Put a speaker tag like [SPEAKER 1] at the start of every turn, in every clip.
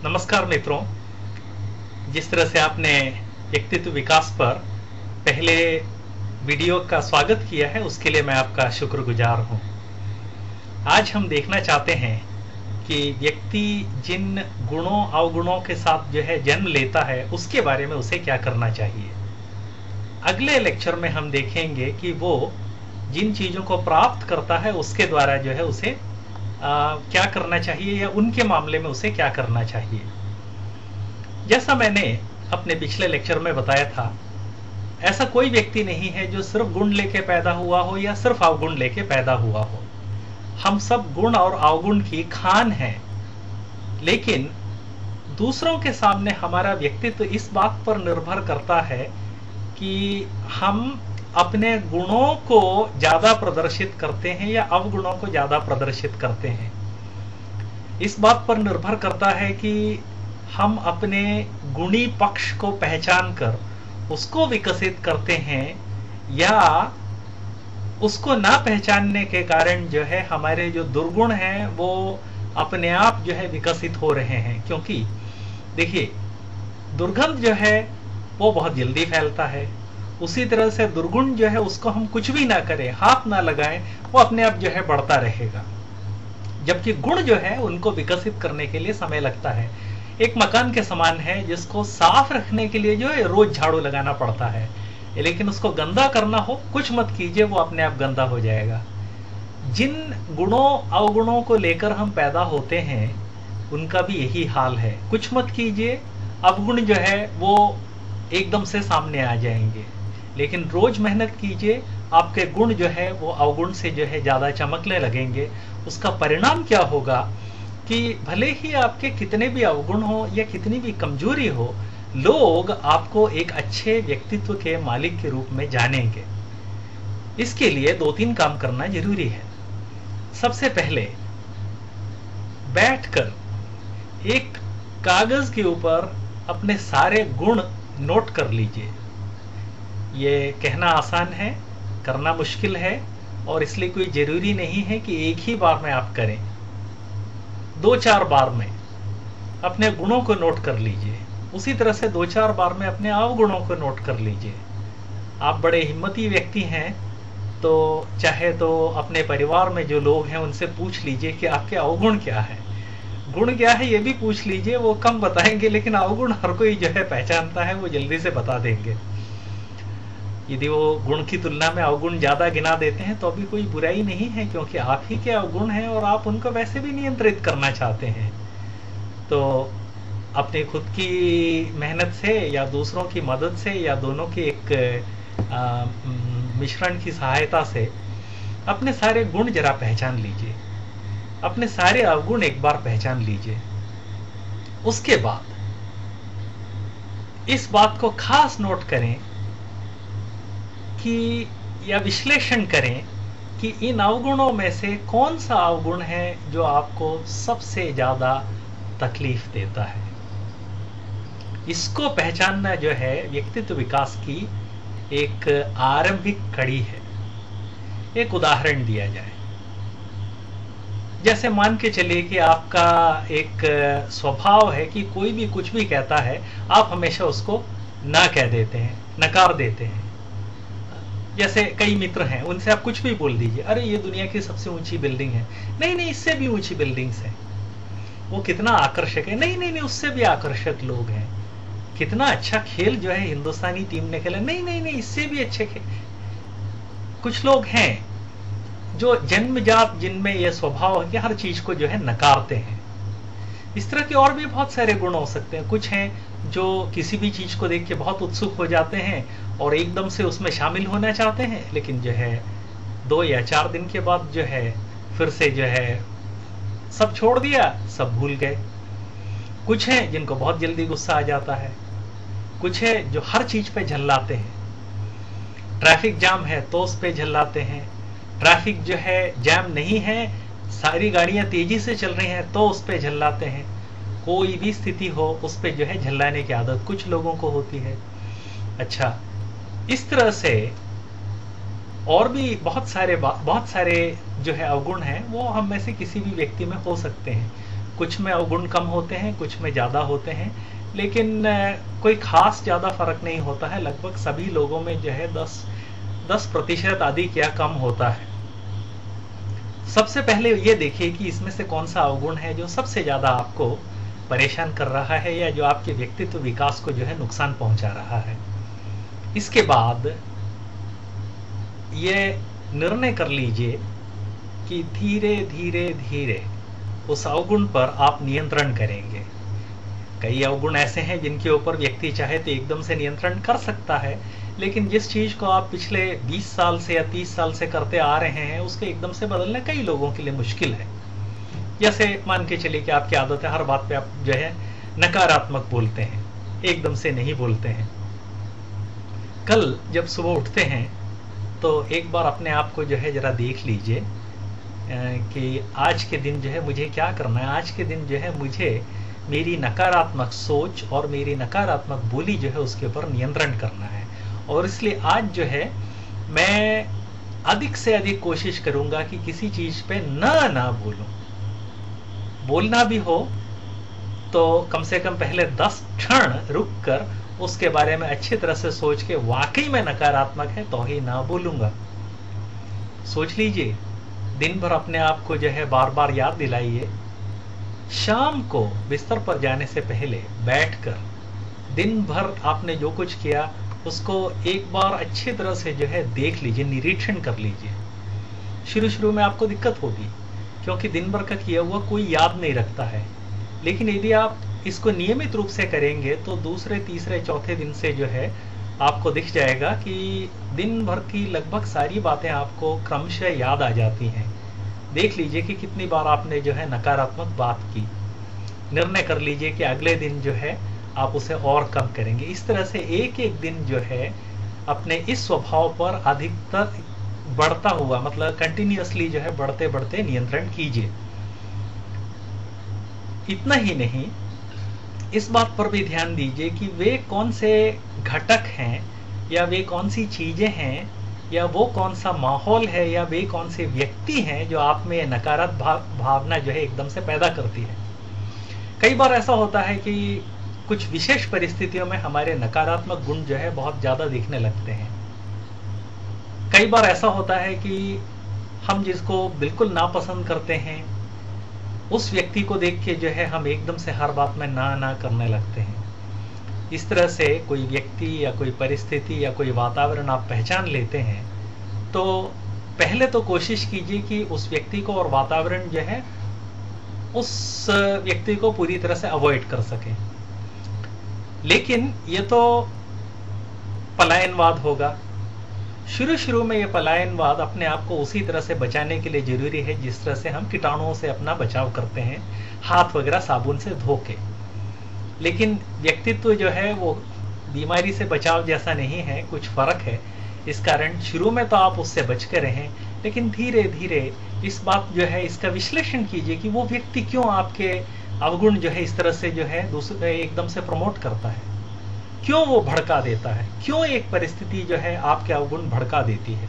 [SPEAKER 1] नमस्कार मित्रों। जिस तरह से आपने व्यक्तित्व विकास पर पहले वीडियो का स्वागत किया है, उसके लिए मैं आपका शुक्रगुजार हूं। आज हम देखना चाहते हैं कि व्यक्ति जिन गुणों अवगुणों के साथ जो है जन्म लेता है, उसके बारे में उसे क्या करना चाहिए। अगले लेक्चर में हम देखेंगे कि वो जिन चीजों को प्राप्त करता है उसके द्वारा जो है उसे क्या करना चाहिए, या उनके मामले में उसे क्या करना चाहिए। जैसा मैंने अपने पिछले लेक्चर में बताया था, ऐसा कोई व्यक्ति नहीं है जो सिर्फ गुण लेके पैदा हुआ हो या सिर्फ अवगुण लेके पैदा हुआ हो। हम सब गुण और अवगुण की खान हैं, लेकिन दूसरों के सामने हमारा व्यक्तित्व इस बात पर निर्भर करता है कि हम अपने गुणों को ज्यादा प्रदर्शित करते हैं या अवगुणों को ज्यादा प्रदर्शित करते हैं। इस बात पर निर्भर करता है कि हम अपने गुणी पक्ष को पहचान कर उसको विकसित करते हैं, या उसको ना पहचानने के कारण जो है हमारे जो दुर्गुण हैं वो अपने आप जो है विकसित हो रहे हैं। क्योंकि देखिए, दुर्गंध जो है वो बहुत जल्दी फैलता है, उसी तरह से दुर्गुण जो है उसको हम कुछ भी ना करें, हाथ ना लगाएं, वो अपने आप जो है बढ़ता रहेगा। जबकि गुण जो है उनको विकसित करने के लिए समय लगता है। एक मकान के समान है जिसको साफ रखने के लिए जो है रोज झाड़ू लगाना पड़ता है, लेकिन उसको गंदा करना हो, कुछ मत कीजिए, वो अपने आप गंदा हो जाएगा। जिन गुणों अवगुणों को लेकर हम पैदा होते हैं उनका भी यही हाल है। कुछ मत कीजिए, अवगुण जो है वो एकदम से सामने आ जाएंगे, लेकिन रोज मेहनत कीजिए, आपके गुण जो है वो अवगुण से जो है ज्यादा चमकने लगेंगे। उसका परिणाम क्या होगा कि भले ही आपके कितने भी अवगुण हो या कितनी भी कमजोरी हो, लोग आपको एक अच्छे व्यक्तित्व के मालिक के रूप में जानेंगे। इसके लिए 2-3 काम करना जरूरी है। सबसे पहले बैठकर एक कागज के ऊपर अपने सारे गुण नोट कर लीजिए। ये कहना आसान है, करना मुश्किल है, और इसलिए कोई जरूरी नहीं है कि एक ही बार में आप करें। 2-4 बार में अपने गुणों को नोट कर लीजिए, उसी तरह से 2-4 बार में अपने अवगुणों को नोट कर लीजिए। आप बड़े हिम्मती व्यक्ति हैं तो चाहे तो अपने परिवार में जो लोग हैं उनसे पूछ लीजिए कि आपके अवगुण क्या है, गुण क्या है, ये भी पूछ लीजिए। वो कम बताएंगे, लेकिन अवगुण हर कोई जो है पहचानता है, वो जल्दी से बता देंगे। यदि वो गुण की तुलना में अवगुण ज्यादा गिना देते हैं तो भी कोई बुराई नहीं है, क्योंकि आप ही के अवगुण हैं और आप उनको वैसे भी नियंत्रित करना चाहते हैं। तो अपनी खुद की मेहनत से या दूसरों की मदद से या दोनों की एक मिश्रण की सहायता से अपने सारे गुण जरा पहचान लीजिए, अपने सारे अवगुण एक बार पहचान लीजिए। उसके बाद इस बात को खास नोट करें कि या विश्लेषण करें कि इन अवगुणों में से कौन सा अवगुण है जो आपको सबसे ज्यादा तकलीफ देता है। इसको पहचानना जो है व्यक्तित्व विकास की एक आरंभिक कड़ी है। एक उदाहरण दिया जाए, जैसे मान के चलिए कि आपका एक स्वभाव है कि कोई भी कुछ भी कहता है आप हमेशा उसको ना कह देते हैं, नकार देते हैं। जैसे कई मित्र हैं, उनसे आप कुछ भी बोल दीजिए, अरे ये दुनिया की सबसे ऊंची बिल्डिंग है, नहीं नहीं इससे भी ऊंची बिल्डिंग्स है। वो कितना आकर्षक है, नहीं नहीं नहीं उससे भी आकर्षक लोग हैं। कितना अच्छा खेल जो है हिंदुस्तानी टीम ने खेला, नहीं नहीं नहीं इससे भी अच्छे खेल। कुछ लोग हैं जो जन्मजात जिनमें यह स्वभाव है कि हर चीज को जो है नकारते हैं। इस तरह के और भी बहुत सारे गुण हो सकते हैं। कुछ हैं जो किसी भी चीज को देख के बहुत उत्सुक हो जाते हैं और एकदम से उसमें शामिल होना चाहते हैं, लेकिन जो है 2 या 4 दिन के बाद जो है फिर से जो है सब छोड़ दिया, सब भूल गए। कुछ हैं जिनको बहुत जल्दी गुस्सा आ जाता है। कुछ है जो हर चीज पे झल्लाते हैं। ट्रैफिक जाम है तो उस पे झल्लाते हैं, ट्रैफिक जो है जैम नहीं है, सारी गाड़ियां तेजी से चल रही हैं तो उस पे झल्लाते हैं। कोई भी स्थिति हो उस पे जो है झल्लाने की आदत कुछ लोगों को होती है। अच्छा, इस तरह से और भी बहुत सारे जो है अवगुण हैं वो हम में से किसी भी व्यक्ति में हो सकते हैं। कुछ में अवगुण कम होते हैं, कुछ में ज़्यादा होते हैं, लेकिन कोई खास ज़्यादा फर्क नहीं होता है। लगभग सभी लोगों में जो है 10% अधिक या कम होता है। सबसे पहले ये देखिए कि इसमें से कौन सा अवगुण है जो सबसे ज़्यादा आपको परेशान कर रहा है या जो आपके व्यक्तित्व विकास को जो है नुकसान पहुंचा रहा है। इसके बाद ये निर्णय कर लीजिए कि धीरे धीरे धीरे उस अवगुण पर आप नियंत्रण करेंगे। कई अवगुण ऐसे हैं जिनके ऊपर व्यक्ति चाहे तो एकदम से नियंत्रण कर सकता है, लेकिन जिस चीज को आप पिछले 20 साल से या 30 साल से करते आ रहे हैं उसके एकदम से बदलना कई लोगों के लिए मुश्किल है। जैसे मान के चलिए कि आपकी आदत है हर बात पे आप जो है नकारात्मक बोलते हैं, एकदम से नहीं बोलते हैं। कल जब सुबह उठते हैं तो एक बार अपने आप को जो है जरा देख लीजिए कि आज के दिन जो है मुझे क्या करना है। आज के दिन जो है मुझे मेरी नकारात्मक सोच और मेरी नकारात्मक बोली जो है उसके ऊपर नियंत्रण करना है, और इसलिए आज जो है मैं अधिक से अधिक कोशिश करूंगा कि किसी चीज पे ना बोलूं। बोलना भी हो तो कम से कम पहले 10 क्षण रुक कर उसके बारे में अच्छी तरह से सोच के वाकई में नकारात्मक है तो ही ना बोलूंगा। सोच लीजिए, दिन भर अपने आप को जो है बार बार याद दिलाइए। शाम को बिस्तर पर जाने से पहले बैठकर दिन भर आपने जो कुछ किया उसको एक बार अच्छी तरह से जो है देख लीजिए, निरीक्षण कर लीजिए। शुरू में आपको दिक्कत होगी क्योंकि दिन भर का किया हुआ कोई याद नहीं रखता है, लेकिन यदि आप इसको नियमित रूप से करेंगे तो दूसरे तीसरे चौथे दिन से जो है आपको दिख जाएगा कि दिन भर की लगभग सारी बातें आपको क्रमशः याद आ जाती हैं। देख लीजिए कि कितनी बार आपने जो है नकारात्मक बात की। निर्णय कर लीजिए कि अगले दिन जो है आप उसे और कम करेंगे। इस तरह से एक एक दिन जो है अपने इस स्वभाव पर अधिकतर बढ़ता हुआ, मतलब कंटिन्यूअसली जो है बढ़ते बढ़ते नियंत्रण कीजिए। इतना ही नहीं, इस बात पर भी ध्यान दीजिए कि वे कौन से घटक हैं या वे कौन सी चीजें हैं या वो कौन सा माहौल है या वे कौन से व्यक्ति हैं जो आप में नकारात्मक भावना जो है एकदम से पैदा करती है। कई बार ऐसा होता है कि कुछ विशेष परिस्थितियों में हमारे नकारात्मक गुण जो है बहुत ज्यादा दिखने लगते हैं। कई बार ऐसा होता है कि हम जिसको बिल्कुल नापसंद करते हैं उस व्यक्ति को देख के जो है हम एकदम से हर बात में ना करने लगते हैं। इस तरह से कोई व्यक्ति या कोई परिस्थिति या कोई वातावरण आप पहचान लेते हैं तो पहले तो कोशिश कीजिए कि उस व्यक्ति को और वातावरण जो है उस व्यक्ति को पूरी तरह से अवॉइड कर सके। लेकिन ये तो पलायनवाद होगा। शुरू में ये पलायनवाद अपने आप को उसी तरह से बचाने के लिए जरूरी है जिस तरह से हम कीटाणुओं से अपना बचाव करते हैं, हाथ वगैरह साबुन से धो के। लेकिन व्यक्तित्व जो है वो बीमारी से बचाव जैसा नहीं है, कुछ फर्क है। इस कारण शुरू में तो आप उससे बच कर रहें, लेकिन धीरे धीरे इस बात जो है इसका विश्लेषण कीजिए कि वो व्यक्ति क्यों आपके अवगुण जो है इस तरह से जो है दूसरे एकदम से प्रमोट करता है, क्यों वो भड़का देता है, क्यों एक परिस्थिति जो है आपके अवगुण भड़का देती है।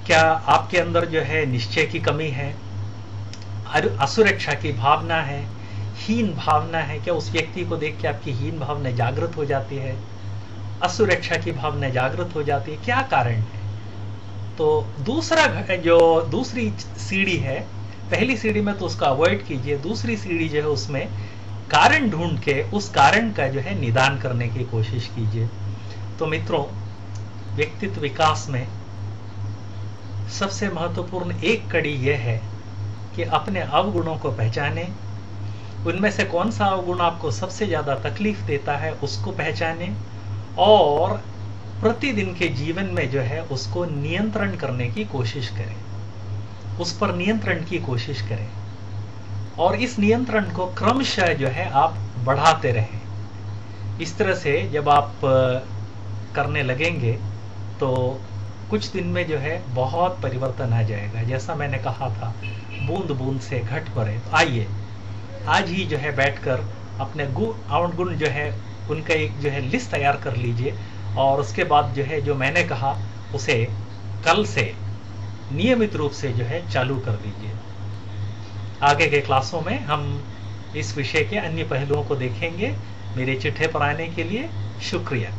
[SPEAKER 1] क्या आपके अंदर जो है निश्चय की कमी है, असुरक्षा की भावना है, हीन भावना है? क्या उस व्यक्ति को देख के आपकी हीन भावना जागृत हो जाती है, असुरक्षा की भावना जागृत हो जाती है? क्या कारण है? तो दूसरी सीढ़ी है, पहली सीढ़ी में तो उसका अवॉइड कीजिए, दूसरी सीढ़ी जो है उसमें कारण ढूंढ के उस कारण का जो है निदान करने की कोशिश कीजिए। तो मित्रों, व्यक्तित्व विकास में सबसे महत्वपूर्ण एक कड़ी यह है कि अपने अवगुणों को पहचानें, उनमें से कौन सा अवगुण आपको सबसे ज्यादा तकलीफ देता है उसको पहचानें और प्रतिदिन के जीवन में जो है उसको नियंत्रण करने की कोशिश करें, उस पर नियंत्रण की कोशिश करें और इस नियंत्रण को क्रमशः जो है आप बढ़ाते रहें। इस तरह से जब आप करने लगेंगे तो कुछ दिन में जो है बहुत परिवर्तन आ जाएगा। जैसा मैंने कहा था, बूंद बूंद से घट पड़े। तो आइए आज ही जो है बैठकर अपने अवगुण जो है उनका एक जो है लिस्ट तैयार कर लीजिए और उसके बाद जो है जो मैंने कहा उसे कल से नियमित रूप से जो है चालू कर दीजिए। आगे के क्लासों में हम इस विषय के अन्य पहलुओं को देखेंगे। मेरे चिट्ठे पर आने के लिए शुक्रिया।